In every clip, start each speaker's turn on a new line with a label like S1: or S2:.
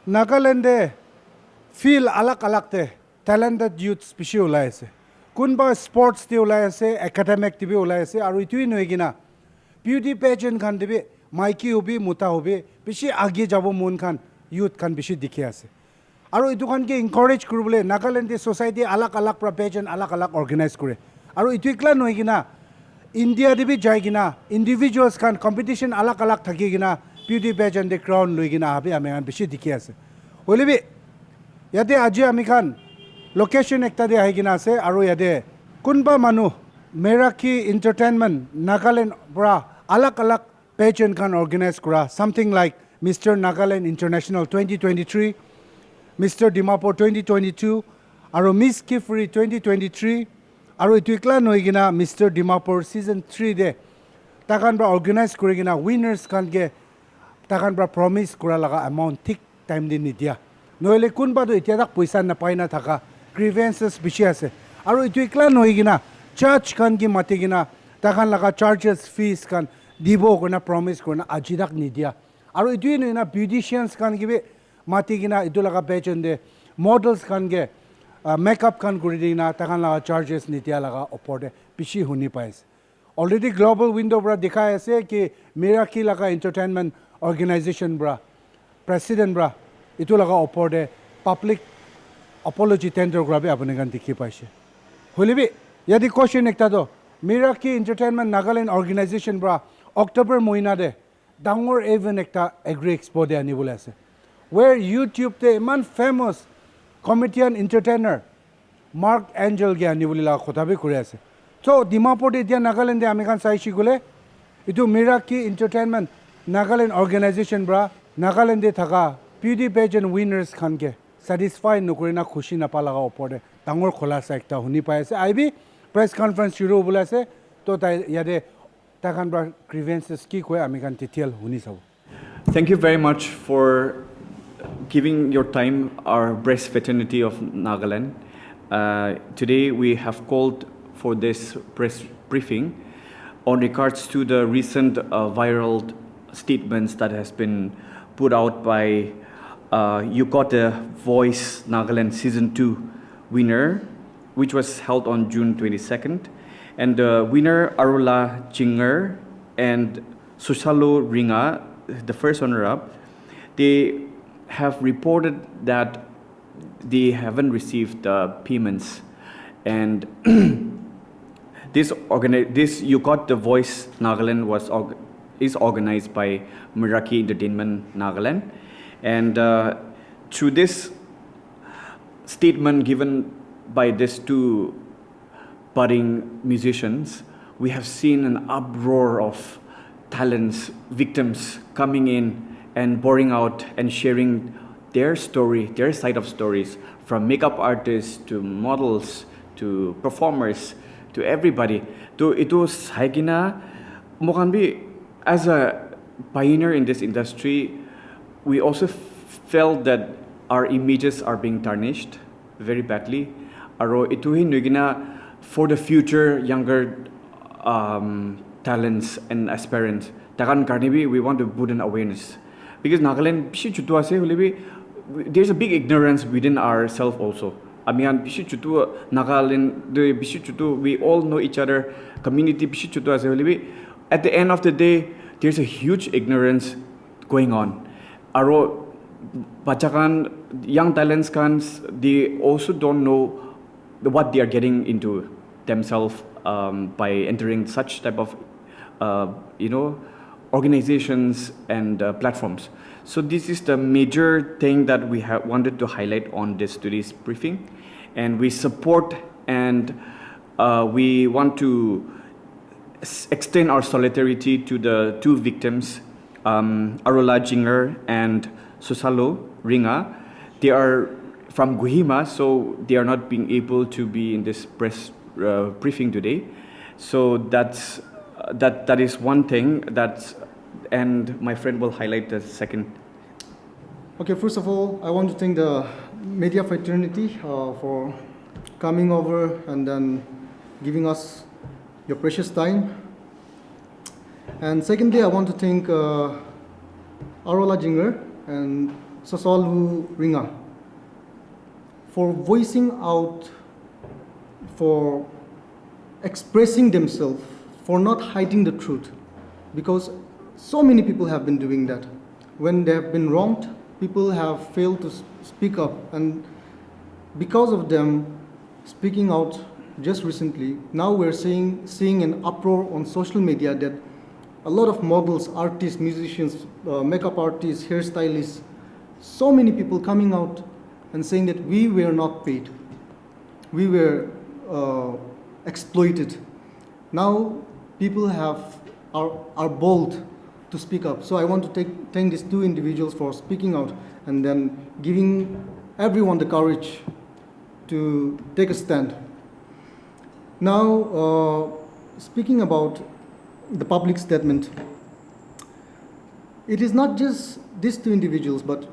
S1: Nagaland feel alak te talented youths pishi ulai ase kunba sports te ulai ase academic te bi ulai ase aru itui noi gina beauty pageant khan te bi maiki hobi muta hobi pishi age jabo mon khan youth khan pishi dikhi ase aru itu khan ke encourage kuribole Nagaland society alak pra pageant alak organize kore aru itu ikla noi gina India de bi jai gina individuals khan competition alak thaki gina beauty pageant de crown loi gina habe ame an bishi dikhi ase hoile bi yate aji ami khan location ekta de ahi gina ase aru yate kunba manu Meraki entertainment Nagaland bra alak pageant khan organize kora something like Mr. Nagaland International 2023 Mr. Dimapur 2022 aru Miss Kifri 2023 aru itu ikla noi gina Mr. Dimapur season 3 de takan bra organize kori gina winners khan ke takan bra promise kora laga amount thik time din nidia noile kunba do itia tak paisa na paina thaka grievances bishi ase aru itu ikla noi gina church khan ki mati gina takan laga charges fees khan dibo kona promise kona ajidak nidia aru itu noi na beauticians khan ki be mati gina itu laga pageant de models khan ke makeup khan kuri dina takan laga charges nitia laga opor de bishi huni pais already global window bra dikhai ase ki Meraki laga entertainment organization bra president bra itu laga opor de public apology tender grabe apne kan dikhi paise holebi yadi question ekta do Meraki entertainment Nagaland organization bra October moina de dangor event ekta agri expo de ani bole ase where YouTube te man famous comedian entertainer Mark Angel ge ani bole la khota bi kure ase so Dimapur de dia Nagaland de ami kan sai shigule itu Meraki entertainment Nagaland organization bra Nagaland de thaka beauty pageant winners khan ke satisfy nukurina khushi na palaga opor de dangor khola sa ekta huni pai ase aibi press conference shuru bole ase to tai yade takan bra grievances ki koi ami kan detail huni sabo.
S2: Thank you very much for giving your time our press fraternity of Nagaland. Today we have called for this press briefing on regards to the recent viral statements that has been put out by You Got a Voice Nagaland Season 2 winner, which was held on June 22nd. And the winner, Arula Jinger and Susalo Ringa, the first runner-up, they have reported that they haven't received the payments. And this You Got the Voice Nagaland is organized by Meraki Entertainment Nagaland. And through this statement given by these two budding musicians, we have seen an uproar of talents, victims coming in and pouring out and sharing their story, their side of stories, from makeup artists to models to performers to everybody. So it was Haikina Mokanbi, as a pioneer in this industry, we also felt that our images are being tarnished very badly. Aro ituhin nugina for the future younger talents and aspirants. Takan karnibi, we want to put an awareness because Nagaland bishi chutu ase holebi there's a big ignorance within ourselves also. Amian bishi chutu Nagaland the bishi chutu, we all know each other. Community bishi chutu ase holebi. At the end of the day, there's a huge ignorance going on. Aro bachakan young talents kan they also don't know what they are getting into themselves by entering such type of organizations and platforms. So this is the major thing that we have wanted to highlight on today's briefing, and we support and we want to extend our solidarity to the two victims, Arola Jinger and Susalo Ringa. They are from Guhima, so they are not being able to be in this press briefing today. So that is one thing and my friend will highlight the second.
S3: Okay, first of all, I want to thank the media fraternity for coming over and then giving us your precious time. And secondly, I want to thank Arola Jinger and Sasalu Ringa for voicing out, for expressing themselves, for not hiding the truth. Because so many people have been doing that. When they have been wronged, people have failed to speak up. And because of them speaking out just recently, now we're seeing an uproar on social media that a lot of models, artists, musicians, makeup artists, hairstylists, so many people coming out and saying that we were not paid. We were exploited. Now people are bold to speak up. So I want to thank these two individuals for speaking out and then giving everyone the courage to take a stand. Now, speaking about the public statement, it is not just these two individuals, but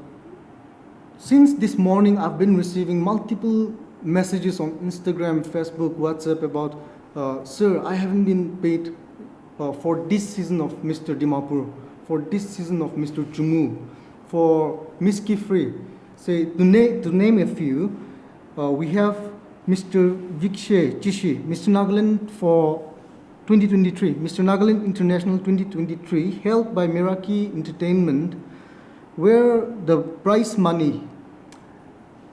S3: since this morning I've been receiving multiple messages on Instagram, Facebook, WhatsApp about, sir, I haven't been paid for this season of Mr. Dimapur, for this season of Mr. Jumu, for Miss Kifri. Say, to name a few, we have Mr. Vikshe Chishi, Mr. Nagaland for 2023, Mr. Nagaland International 2023, held by Meraki Entertainment, where the prize money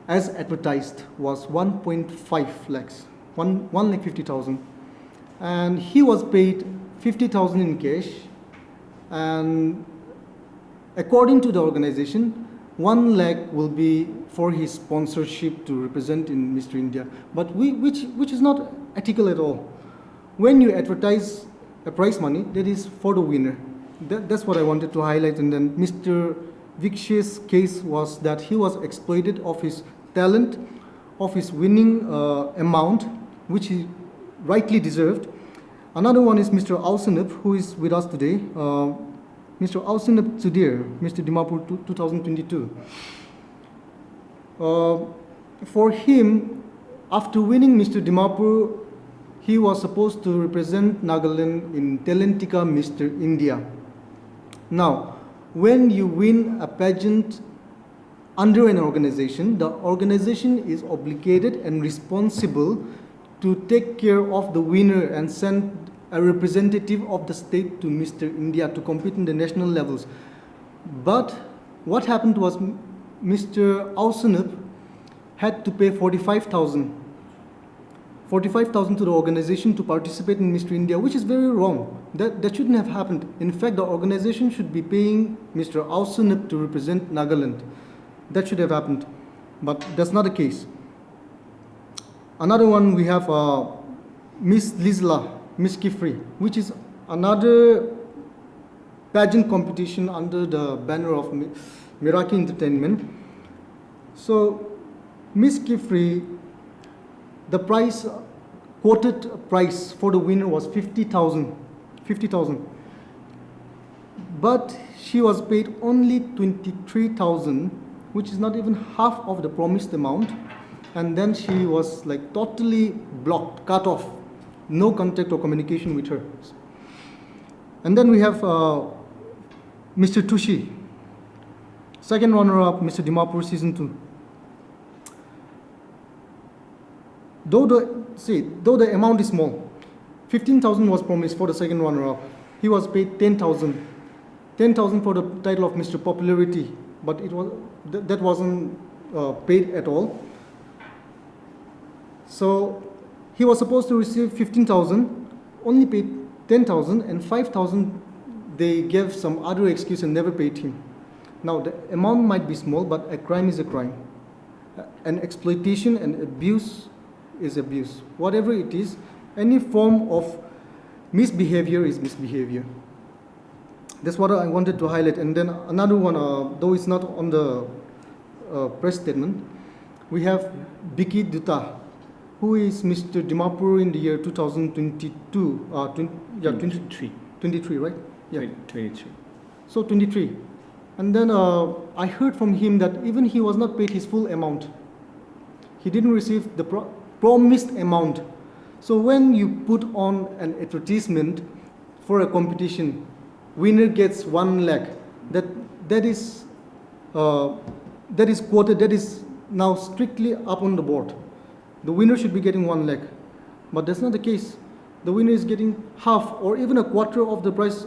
S3: as advertised was 1.5 lakhs, 1,50,000. And he was paid 50,000 in cash. And according to the organization, 1 lakh will be for his sponsorship to represent in Mr. India, but which is not ethical at all. When you advertise a prize money, that is for the winner. That's what I wanted to highlight. And then Mr. Vikshe's case was that he was exploited of his talent, of his winning amount, which he rightly deserved. Another one is Mr. Ausenup, who is with us today. Mr. Ausenup Sudir, Mr. Dimapur 2022. For him, after winning Mr. Dimapur, he was supposed to represent Nagaland in Talentika Mr. India. Now, when you win a pageant under an organization, the organization is obligated and responsible to take care of the winner and send a representative of the state to Mr. India to compete in the national levels. But what happened was Mr. Ausenup had to pay 45,000 to the organization to participate in Mr. India, which is very wrong. That shouldn't have happened. In fact, the organization should be paying Mr. Ausenup to represent Nagaland. That should have happened, but that's not the case. Another one, we have Miss Lizla, Miss Kifri, which is another pageant competition under the banner of Meraki Entertainment. So, Miss Kifri, the price, quoted price for the winner was 50,000. But she was paid only 23,000, which is not even half of the promised amount. And then she was like totally blocked, cut off, no contact or communication with her. And then we have Mr. Tushi, second runner-up, Mr. Dimapur Season 2. Though the amount is small, 15,000 was promised for the second runner-up. He was paid 10,000. 10,000 for the title of Mr. Popularity, but that wasn't paid at all. So he was supposed to receive 15,000, only paid 10,000, and 5,000 they gave some other excuse and never paid him. Now the amount might be small, but a crime is a crime. An exploitation and abuse is abuse. Whatever it is, any form of misbehavior is misbehavior. That's what I wanted to highlight. And then another one, though it's not on the press statement, we have Biki Dutta, who is Mr. Dimapur in the year 2022. 23, right? Yeah.
S2: 23.
S3: So 23. And then I heard from him that even he was not paid his full amount. He didn't receive the promised amount. So when you put on an advertisement for a competition, winner gets 1 lakh. That is that is quoted, that is now strictly up on the board. The winner should be getting 1 lakh, but that's not the case. The winner is getting half or even a quarter of the price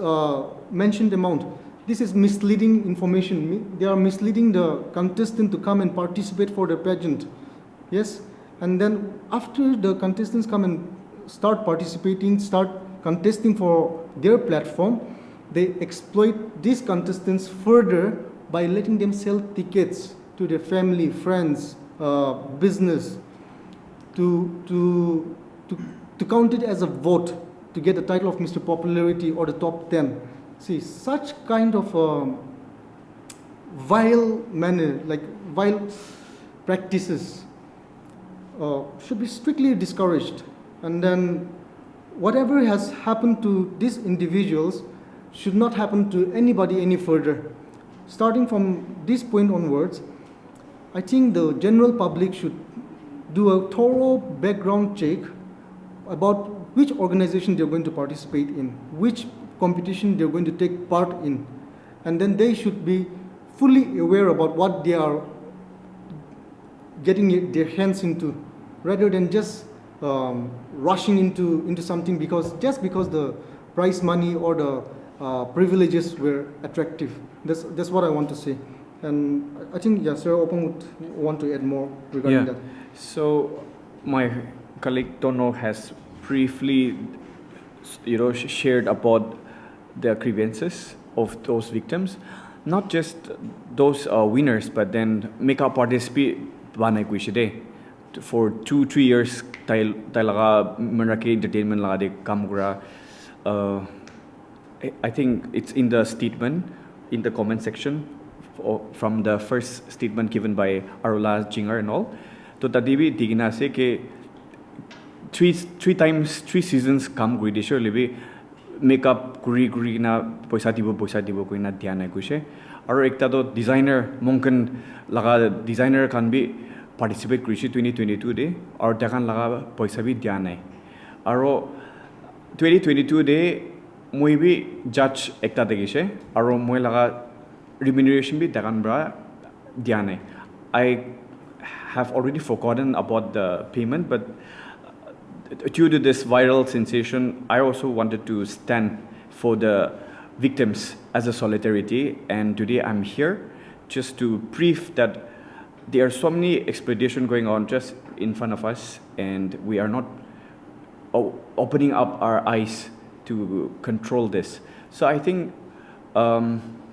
S3: mentioned amount. This is misleading information. They are misleading the contestant to come and participate for the pageant. Yes, and then after the contestants come and start participating, start contesting for their platform, they exploit these contestants further by letting them sell tickets to their family, friends, business, to count it as a vote to get the title of Mr. Popularity or the top 10. See, such kind of vile manner, like vile practices, should be strictly discouraged. And then whatever has happened to these individuals should not happen to anybody any further. Starting from this point onwards, I think the general public should do a thorough background check about which organization they're going to participate in, which competition they're going to take part in. And then they should be fully aware about what they are getting their hands into, rather than just rushing into something just because the prize money or the privileges were attractive. That's what I want to say. And I think, yeah, Sir Opang would want to add more regarding that.
S2: So my colleague Tono has briefly, shared about the grievances of those victims, not just those winners, but then make up participate for 2-3 years. Talaga Meraki entertainment laga de kamgura. I think it's in the statement, in the comment section, from the first statement given by Arula Jinger and all. To tadibi digina se ke 3 seasons kam gui de surely be make up guri na poisa dibo koi na dhyan hai kuise. Aro ekta to designer monkan laga designer kan be participate krishi 2022 de aur takan laga poisa bi dhyan hai. Aro 2022 de moi bi judge ekta dekise aro moi laga remuneration bi takan bra dhyan hai. I have already forgotten about the payment, but due to this viral sensation, I also wanted to stand for the victims as a solidarity, and today I'm here just to brief that there are so many exploitation going on just in front of us, and we are not opening up our eyes to control this. So I think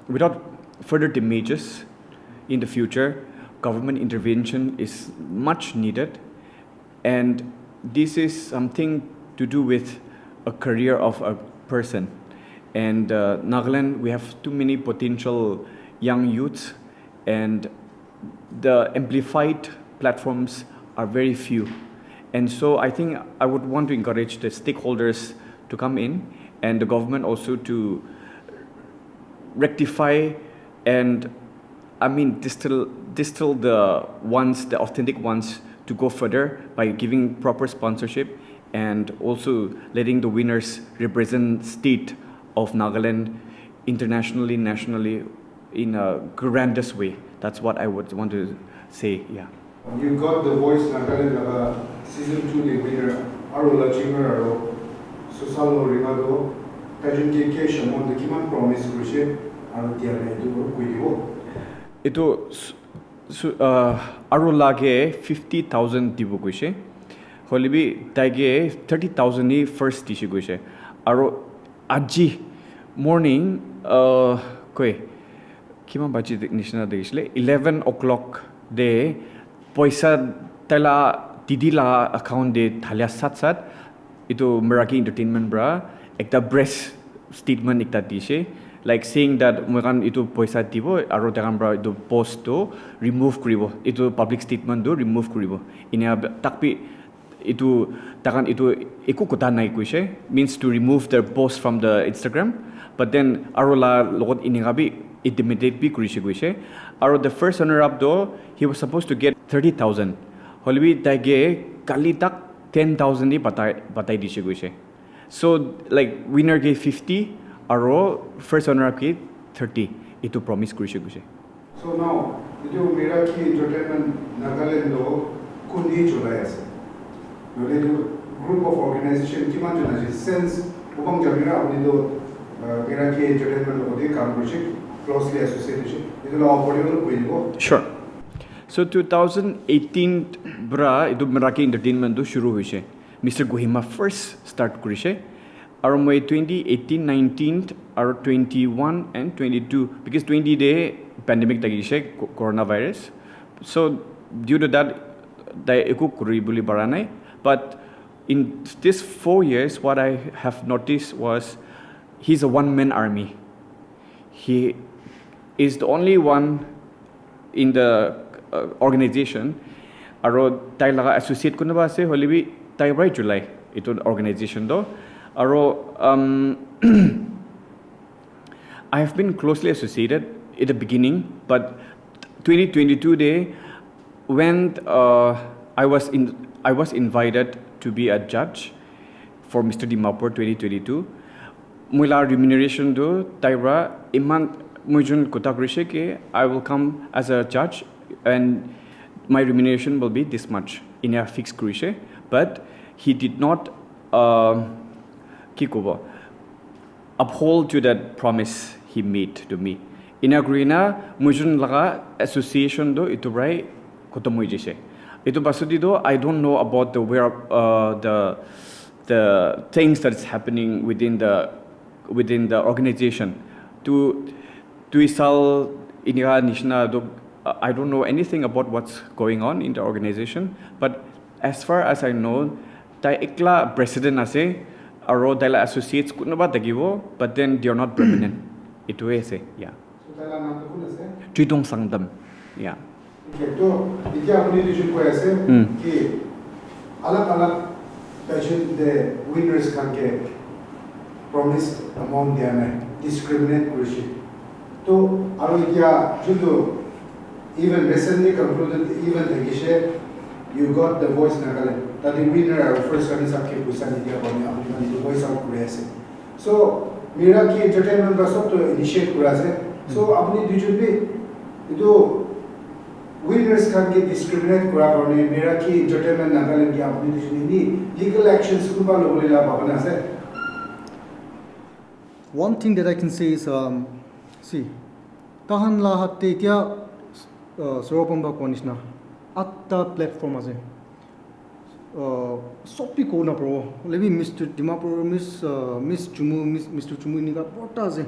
S2: without further damages in the future, government intervention is much needed, and this is something to do with a career of a person. And Nagaland, we have too many potential young youths, and the amplified platforms are very few. And so I think I would want to encourage the stakeholders to come in, and the government also to rectify and distill the ones, the authentic ones, to go further by giving proper sponsorship and also letting the winners represent state of Nagaland internationally, nationally in a grandest way. That's what I would want to say, yeah.
S1: You got the voice Nagaland season 2 the winner Arula Jamir Susalo Rigado pageant education on the Kiman promise Krushe and the
S2: Ito Arulage 50,000 dibu kuise. Holibi taige 30,000 ni first tissue kuise. Aro aji morning koi kima baji national degisle 11 o'clock de poisa tala didi la account de thalia sat ito Meraki entertainment bra ekta breast statement ekta dise, like saying that moikan itu poisa dibo aro takan bra itu post to remove kuribo, itu public statement do remove kuribo. Inia takpi itu takan itu eku kota nai kuise, means to remove their post from the Instagram, but then aro la logot iningabi intimidate bi kurise kuise. Aro the first runner up do he was supposed to get 30,000. Holibi taige kali tak 10,000 ni batai dise kuise. So like winner gave 50, aro first runner up gave 30. Itu promise kurise kuise.
S1: So now itu Meraki entertainment Nagaland lo kundi chulai ase nole itu group of organization kiman jana je sense Opang Jamir apni do Meraki entertainment lo de kaam korche closely association itu lo audio lo koibo.
S2: Sure. So 2018 bra itu Meraki entertainment do shuru hoise. Mr. Gohima first start korise. Aru moi 2018 19 aru 21 and 22 because 20 day pandemic tagise coronavirus. So due to that dai eku kuri buli baranai. But in this 4 years what I have noticed was he's a one man army. He is the only one in the organization aro tai laga associate kunaba ase holibi tai right July ito organization do aro I have been closely associated at the beginning but 2022 day when I was invited to be a judge for Mr. Dimapur 2022 mula remuneration do taira iman mujun kota korise ke I will come as a judge and my remuneration will be this much in a fixed korise but he did not uphold to that promise he made to me in a grina mujun laga association do itu rai kotomoy jese itu basudi do I don't know about the where the things that's happening within the organization to isal inira nishna do I don't know anything about what's going on in the organization but as far as I know tai ekla president ase aro daila associates kunaba tagibo but then they are not permanent itu ase yeah
S1: So tala naam to kun ase
S2: Tridong Sangdam yeah
S1: okay to itya apni decision ko ase ki alag pageant de winners kan ke promise amount dia nai discriminate korishi to aro itya judo even recently concluded even tagishe you got the voice Nagaland that the winner are first one is आपके पैसा नहीं दिया बनी आपने तो voice out करे ऐसे so Meraki entertainment का सब तो initiate करा से so अपनी डिजिटल भी itu winners kan ke discriminate kura karone Meraki entertainment Nagaland ki apni digital ni legal actions kuba lobole la bhabana ase.
S3: One thing that I can say is see tahan la hatte tia soropamba konishna atta platform ase sopi ko na pro lebi Mr. Dimapur Miss Chumu Mr. Chumu ni ka porta ase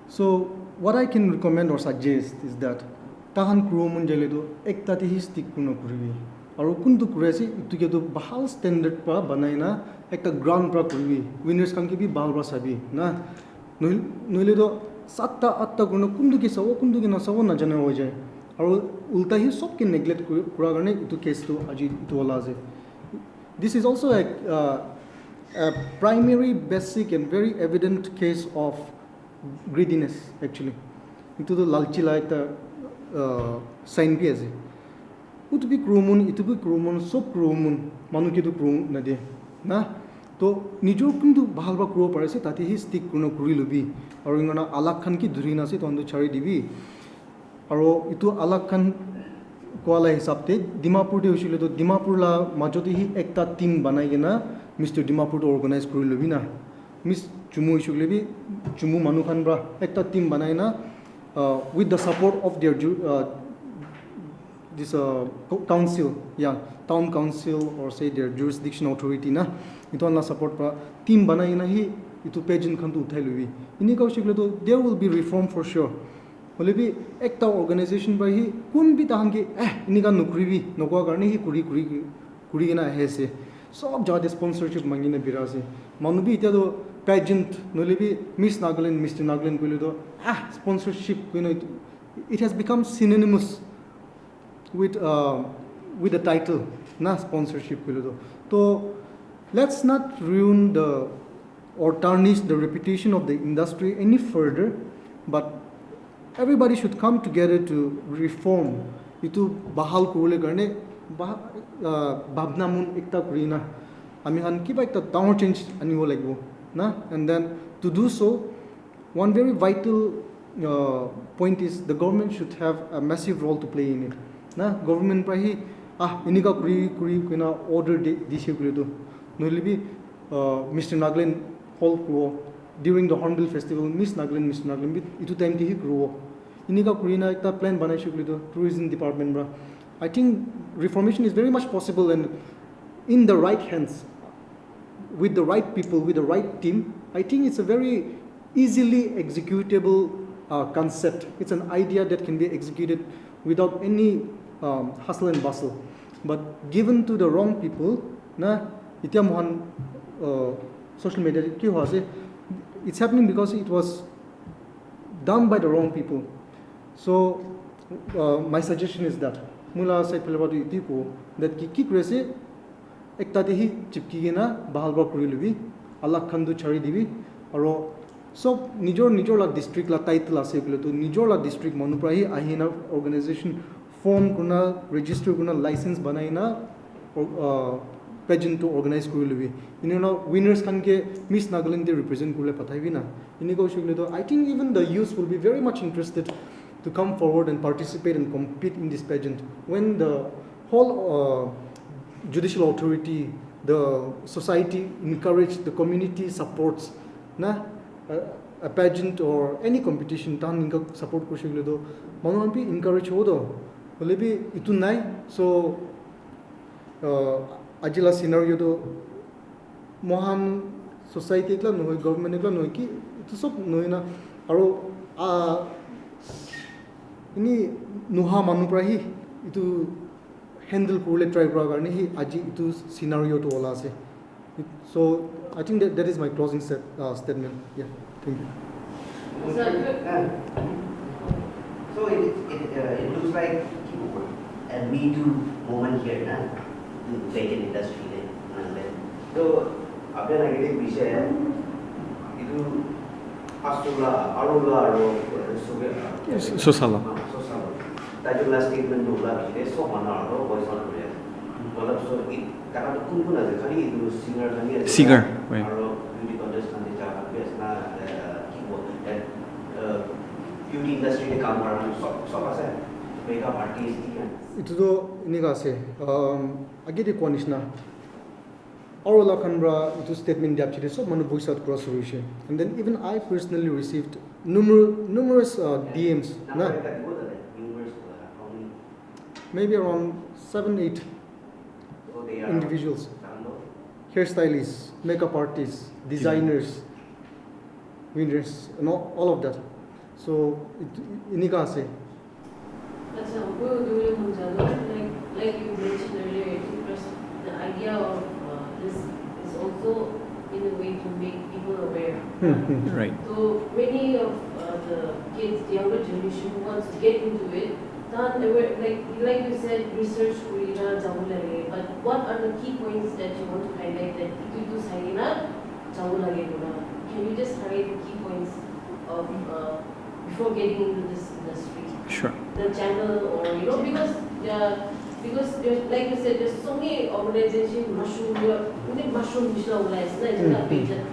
S3: so what I can recommend or suggest is that tahan kromun jale do ekta te hi stick kuno kuribi aru kuntu kuresi itu ke do bahal standard pa banaina ekta ground pra kuribi winners kan ke bi bahal pra sabi na noile do satta atta kuno kuntu ke sawo kuntu ke na sawo na jana ho jaye aru ulta hi sob ke neglect kura karone itu case to aji itu wala ase this is also a primary basic and very evident case of greediness actually itu to lalchi la ekta sign bi ase utu bi kromun itu bi kromun sob kromun manu ke to krom na de na to nijor kuntu bahal ba kro parase tate hi stick kuno kuri lobi aru ingona alak khan ki dhuri na se tondo chari dibi aru itu alak khan koala hisab te Dimapur de usile to Dimapur la majoti hi ekta team banai gena Mr. Dimapur to organize kuri lobi na Miss Chumu usile bi Chumu manu khan bra ekta team banai na with the support of their this council town council or say their jurisdiction authority na itu anla support pa team banai na hi itu pageant khan tu uthai lobi ini ka usile to there will be reform for sure hole bi ekta organization ba hi kun bi tahan ke ini kan nukribi nokwa karne hi kuri na hese sob jade sponsorship mangina birase manu bi ita do pageant nole bi Miss Nagaland Mr. Nagaland kole do sponsorship it has become synonymous with the title na sponsorship kole do to let's not ruin or tarnish the reputation of the industry any further but everybody should come together to reform itu bahal korle karne bhabna mun ekta kurina ami han kiba ekta down change anibo lagbo na and then to do so one very vital point is the government should have a massive role to play in it. Na government prahi inika kuri kuna order disi kuri to noilibi Mr. Nagaland hall grow during the Hornbill festival Mr. Nagaland bit itu time ti grow inika kuri na ekta plan banai shukli to tourism department bra. I think reformation is very much possible, and in the right hands, with the right people, with the right team, I think it's a very easily executable concept. It's an idea that can be executed without any hustle and bustle. But given to the wrong people, itya mohan social media it's happening because it was done by the wrong people. So my suggestion is that mula sai pelabatu itipo that ki krese ekta dehi chipki na bahalba kuri lubi Allah khandu chari dibi aro so nijor la district la title ase bole to nijor la district manuprahi ahina organization form kuna register kuna license banaina pageant to organize kuri lubi winners kan ke Miss Nagaland de represent kule pathai bina iniko shugle to I think even the youth will be very much interested to come forward and participate and compete in this pageant when the whole judicial authority, the society encourage, the community supports a pageant or any competition tan inka support kurshigle do manuhan bi encourage hodo bole bi itu nai so ajila scenario do mohan society ekla no government ekla no ki itu sob noina aro ini nuha manuprahi itu handle kurle try kura karne hi aji itu scenario to ola ase. So I think that is my closing statement. Yeah, thank you.
S4: So it looks like a Me Too moment here na in pageant industry so abya negative विषय itu Astula Arula
S2: Sosala.
S4: Tajula statement dula bile so mana aro voice on bile मतलब so it karena tu kumpul aja kali itu singer kali aja
S2: Singer, right.
S4: aro beauty contest nanti cara biasa na keyboard dan beauty industry de काम करना so apa sih makeup artist kan
S3: itu do ini kase agi de konishna Arola Kanbra itu statement diapchide so manu voice out cross solution and then even I personally received numerous DMs na maybe around 7-8 individuals, hairstylists, makeup artists, designers, winners, and all of that. So inika se.
S5: That's how we're doing like you mentioned earlier. The idea of this is also in a way to make people aware.
S2: Right.
S5: So many of the kids, the younger generation, who wants to get into it. Like you said, research kurina jawulage. But what are the key points that you want to highlight that itu saina jawulage guna? Can you just highlight the key points of before getting into this industry?
S2: Sure.
S5: The channel or because there's, like you said, there's so many organizations mushroom pageants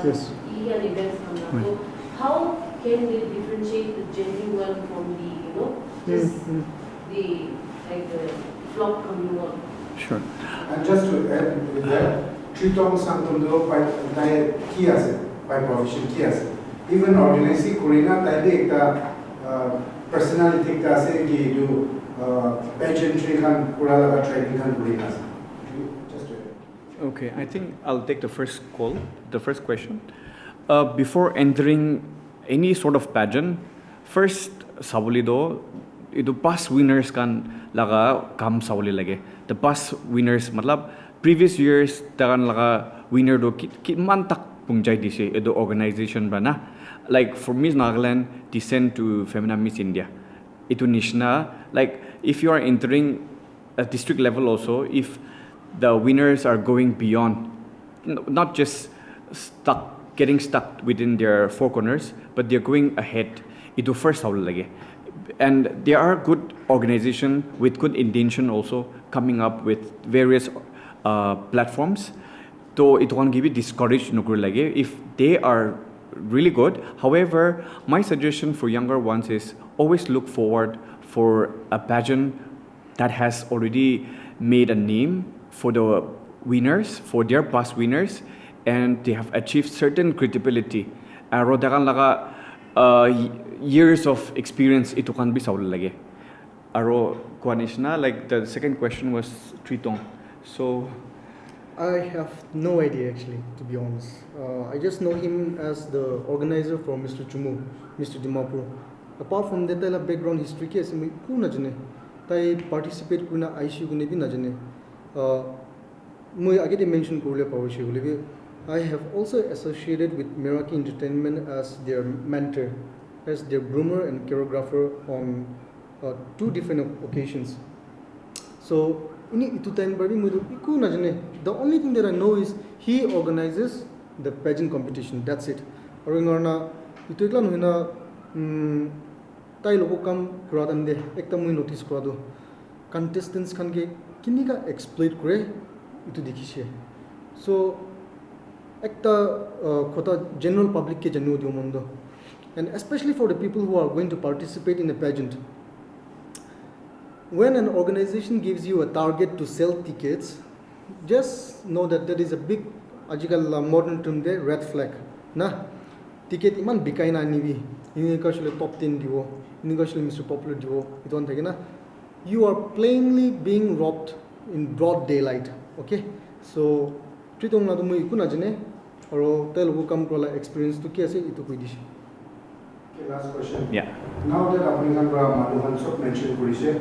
S3: Yes.
S5: events come. So how can they differentiate the genuine one from the the flop coming on?
S1: Sure. And just to add with that, Tritong Santondo by Kias, by profession Kias. Even organizing Kurina, Tade, the personality say do pageantry and Kurala training and Kurinas.
S2: Okay, I think I'll take the first question. Before entering any sort of pageant, first Sabulido, itu past winners kan laga kam sawli lage. The past winners matlab previous years takan laga winner do kit man tak pungjai dise edo organization bana. Like for Miss Nagaland, descent to Femina Miss India. Itu nishna like if you are entering a district level also, if the winners are going beyond, not just getting stuck within their four corners, but they're going ahead. Itu first sawli lage. And there are good organizations with good intention also coming up with various platforms. So it won't give you discouraged nukur lage if they are really good. However, my suggestion for younger ones is always look forward for a pageant that has already made a name for the winners, for their past winners, and they have achieved certain credibility. Aro dakan laga years of experience ito kan bi saul lage. Aro kuanishna, like the second question was Tritong. So
S3: I have no idea actually, to be honest. I just know him as the organizer for Mr. Chumu, Mr. Dimapur. Apart from that, I background history case, I ko na jane. Tai participate kuna ICU kune bi na jane. I get mention kurle pawishi. I have also associated with Meraki Entertainment as their mentor, as their groomer and choreographer on 2 different occasions. So, the only thing that I know is he organizes the pageant competition. That's it. Contestants can get exploit so general public and especially for the people who are going to participate in a pageant. When an organization gives you a target to sell tickets, just know that that is a big modern term there, red flag. Na ticket iman bikai na nibi. Ini top 10 diwo, ini Mr. Popular diwo. Ito ang na. You are plainly being robbed in broad daylight. Okay, so tritong na tumo iku na jene, aro tayo lugu kam kola experience to kiase ito ko dish.
S1: Okay, last question.
S2: yeah.
S1: Now that apni kan pra maluhan sok mention kurise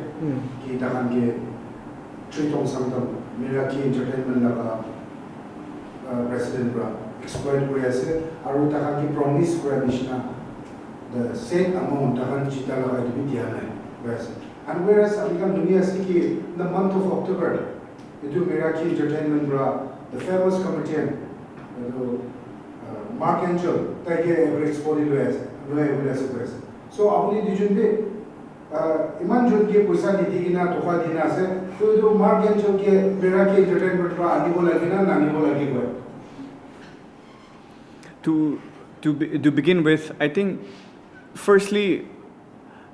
S1: ki takan ke Tritong Sangtam Meraki Entertainment laga president pra exploit kurise aru takan ki promise kura nishna the same amount takan chita laga dibi diana whereas and whereas apni dunia siki in the month of October itu Meraki Entertainment pra the famous comedian Mark Angel take every export US so apni dijun be iman jun ke paisa didi gina toka dina ase to Mark Angel ke Meraki Entertainment pra ani bola gina nani bola gi go
S2: to begin with, I think firstly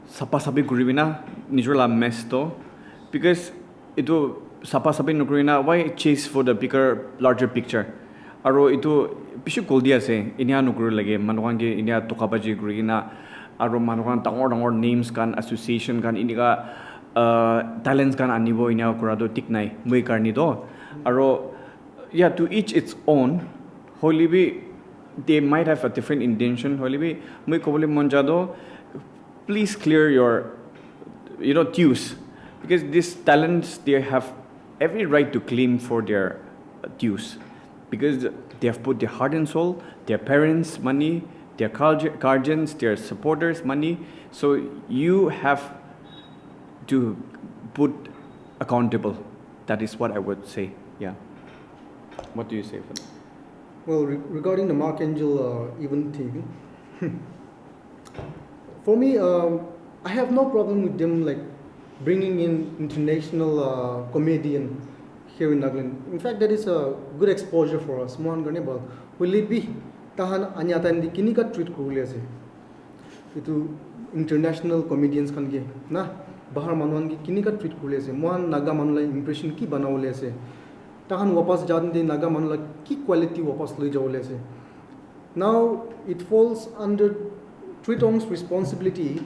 S2: sapa sabi guribina nijula mesto because ito sapa sabi nukurina why chase for the bigger larger picture aro ito pishu koldi ase inya nukur lage manukan ge inya tokabaji gurina aro manukan dangor names kan association kan inika talents kan anibo inya kurado tik nai mui karni do aro yeah, to each its own holibi they might have a different intention holibi mui kobole monjado please clear your dues because these talents they have every right to claim for their dues because they have put their heart and soul, their parents' money, their guardians, their supporters' money. So you have to put accountable. That is what I would say. Yeah. What do you say for that?
S3: Well, regarding the Mark Angel event TV, for me, I have no problem with them like bringing in international comedian here in Nagaland. In fact, that is a good exposure for us. Mohan Ganebal, will it be tahan anyata indi kinika treat kurule ase. Itu international comedians kan ge na bahar manuan ki kinika treat kurule ase. Mohan Naga manula impression ki banawle ase. Tahan wapas jaden de Naga manula ki quality wapas loi jawle ase. Now it falls under Tritong's responsibility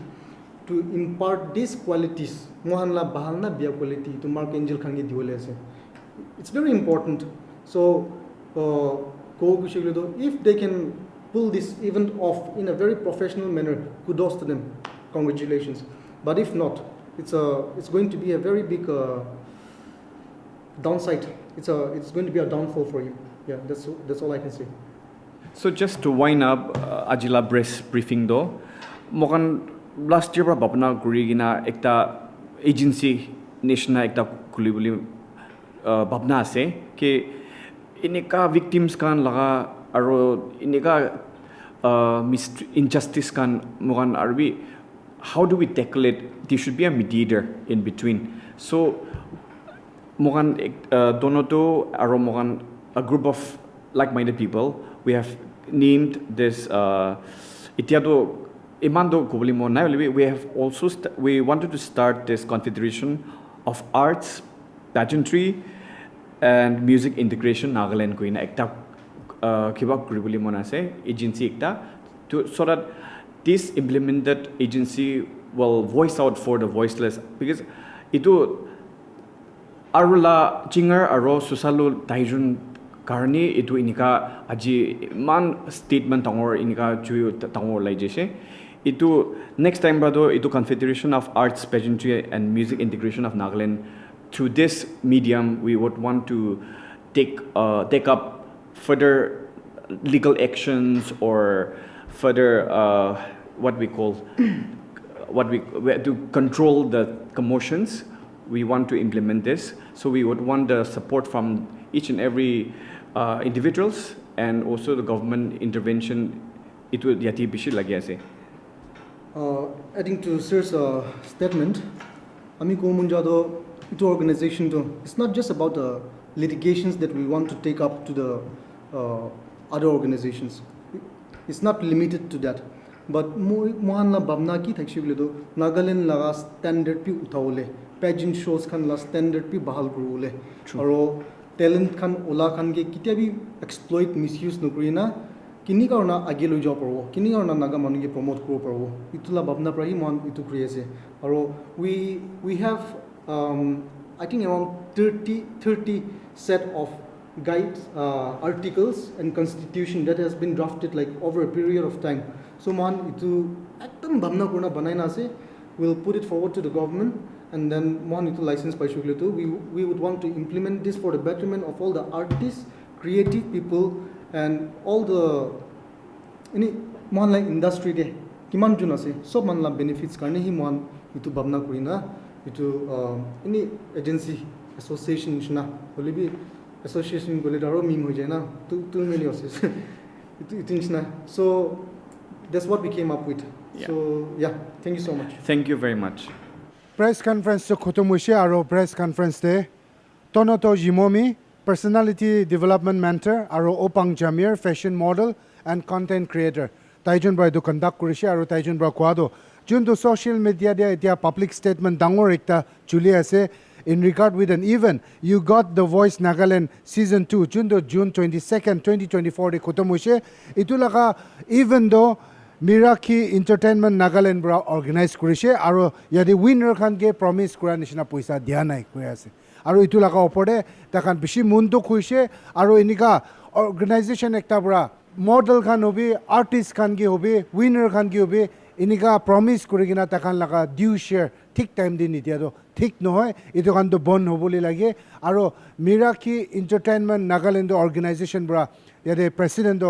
S3: to impart these qualities. Mohan la bahal na biya quality to Mark Angel kan ge diwle ase. It's very important. So, if they can pull this event off in a very professional manner, kudos to them. Congratulations. But if not, it's going to be a very big downside. It's going to be a downfall for you. Yeah, that's all I can say.
S2: So just to wind up Ajila press briefing though, mokan last year babna gurigina ekta agency national ekta kulibuli babna ase ke inika victims kan laga aro inika injustice kan mokan arbi how do we tackle it? There should be a mediator in between. So mokan Tonoto aro mokan a group of like-minded people we have named this Itiado Imando Kubulimo. We have also we wanted to start this confederation of arts, pageantry, and music integration Nagaland ko ina ekta kiba kuribuli mona se agency ekta so that this implemented agency will voice out for the voiceless, because itu arula chinger aro susalu taijun karni itu inika aji man statement tangor inika chu tangor lai jese itu next time brado itu confederation of arts, pageantry, and music integration of Nagaland. Through this medium, we would want to take up further legal actions or further what we call to control the commotions. We want to implement this, so we would want the support from each and every individuals and also the government intervention. It will yati bishi lagi ase.
S3: Adding to Sir's statement, Ami ko munjado ito organization to, it's not just about the litigations that we want to take up to the other organizations. It's not limited to that. But mohan la babna ki thakshib do Nagaland la standard pi utaule, pageant shows kan la standard pi bahal kurule, aro talent kan ola kan ge kitia bi exploit misuse nukrina kini karna age loi jaw parbo, kini karna naga manu ge promote kuro parbo, itula babna prahi mohan itu create aro we have I think around 30 set of guides, articles and constitution that has been drafted like over a period of time. So man itu ekdam bhamna kurna banai na ase, we'll put it forward to the government and then man itu license by shukle to we would want to implement this for the betterment of all the artists, creative people and all the any man like industry de kiman jun ase sob man la benefits karne hi man itu bhamna kurina itu any agency association na holibi association gole daro meme ho jena tu many ose itu na, so that's what we came up with. So yeah, thank you so much.
S2: Thank you very much.
S1: Press conference to khotomushi aro press conference te Tonoto Zhimomi, personality development mentor, aro Opang Jamir, fashion model and content creator. Taijun bra do conduct kurishi aro taijun bra kwado junto social media dia etia public statement dangor ekta chuli ase in regard with an event you got the voice Nagaland season 2 junto June 22nd 2024 de khotomushe itulaga even though Meraki entertainment Nagaland bra organize kurishe aro yadi winner khan ge promise kura nishina paisa dia nai koi ase aro itulaga opore takan bishi mundu khuise aro inika organization ekta bra model khan hobi artist khan ge hobi winner khan ge hobi inika promise kurigina takan laga due share ঠিক time দি নিদিয়া তো ঠিক নহয় এটো কান তো বন হবলি লাগে আৰু মিৰাকি এন্টাৰটেইনমেন্ট নাগালেণ্ড অৰ্গেনাইজেশ্যন বৰা ইয়াতে প্ৰেসিডেন্ট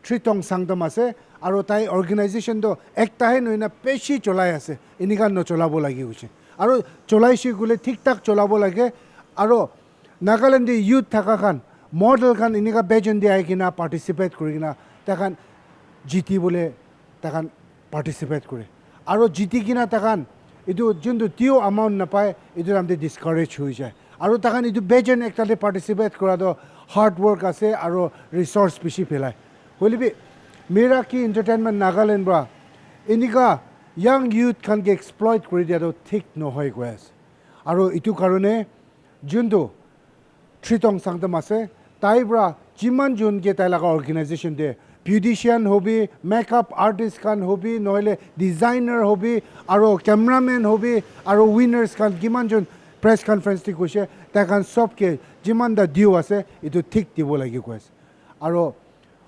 S1: ট্ৰিটং সাংদম আছে আৰু তাই অৰ্গেনাইজেশ্যন তো একটাহে নইনা পেছি চলাই আছে ইনিকা নচলাব লাগি হৈছে আৰু চলাইছি গুলে ঠিকঠাক চলাব লাগে আৰু নাগালেণ্ড ইউথ থাকা খান মডেল খান ইনিকা বেজন দি আইকিনা পাৰ্টিসিপেট কৰিকিনা তাকান জিতি বলে তাকান পাৰ্টিসিপেট কৰে আৰু জিতি কিনা তাকান ইটো যোনটো টিও এমাউণ্ট নাপায় ইটো আমতে ডিসকাৰেজ হৈ যায় আৰু তাকান ইটো বেজন একটাতে পাৰ্টিসিপেট কৰাটো হাৰ্ড ৱৰ্ক আছে আৰু ৰিসোৰ্স বেছি পেলায় হলিবি মেৰাকি এন্টাৰটেইনমেন্ট নাগালেণ্ড বৰা ইনিকা ইয়াং ইউথ খানকে এক্সপ্লইট কৰি দিয়াটো ঠিক নহয় গৈ আছে আৰু ইটো কাৰণে যোনটো ট্ৰিটং সাংদম আছে তাই বৰা যিমান যোনকে তাই লগা অৰ্গেনাইজেশ্যন দিয়ে beautician hobi, makeup artist kan hobi, noile designer hobi, aro cameraman hobi, aro winners kan giman jon press conference ti koise ta kan sob ke jiman da due ase itu thik dibo lagi koise aro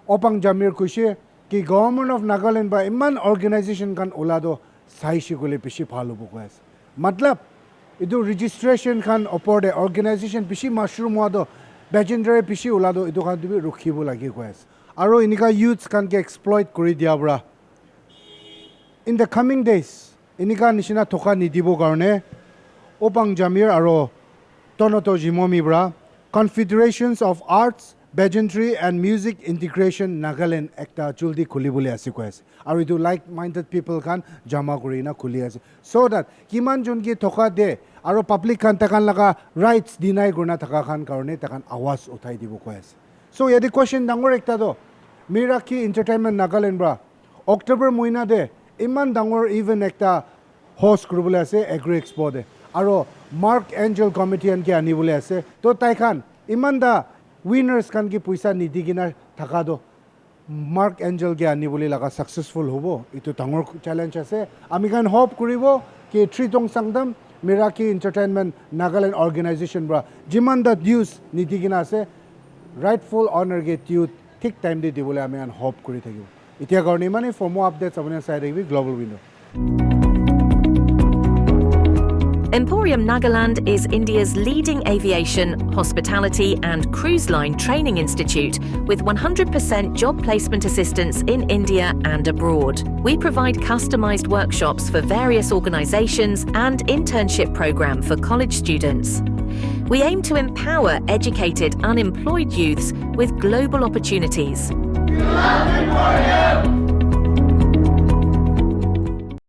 S1: Opang Jamir koise ki government of Nagaland ba iman organization kan olado sai shigole bishi bhalo bo koise matlab itu registration kan oporde organization bishi mushroom wado legendary bishi olado itu kan dibi rukhibo lagi koise aro inika youths kan ke exploit kori dia bra in the coming days inika nishina thoka nidibo karone Opang Jamir aro Tonoto Zhimomi bra confederations of arts pageantry and music integration Nagaland ekta juldi khuli bole ase koise aro itu like minded people kan jama korina khuli ase so that kiman jon ki thoka de aro public kan takan laga rights deny gorna thaka khan karone takan awaz uthai dibo koise so yadi question dangor ekta do Meraki Entertainment Nagaland bra October moina de iman dangor event ekta host kuribole ase Agri Expo de aro Mark Angel Committee an ke anibole ase to tai khan iman da winners kan ki puisa nidigina thaka do Mark Angel ke anibole laga successful hobo itu dangor challenge ase ami kan hope kuribo ki Tritong Sangdam Meraki Entertainment Nagaland organization bra jiman da dues nidigina ase rightful honor ge youth ঠিক time দি দিবলৈ আমি আন hope কৰি থাকিব এতিয়া কাৰণে মানে for more updates আপুনি চাই থাকিবি global window
S6: Emporium Nagaland is India's leading aviation, hospitality and cruise line training institute with 100% job placement assistance in India and abroad. We provide customized workshops for various organizations and internship program for college students. We aim to empower educated, unemployed youths with global opportunities.
S7: We love Emporium!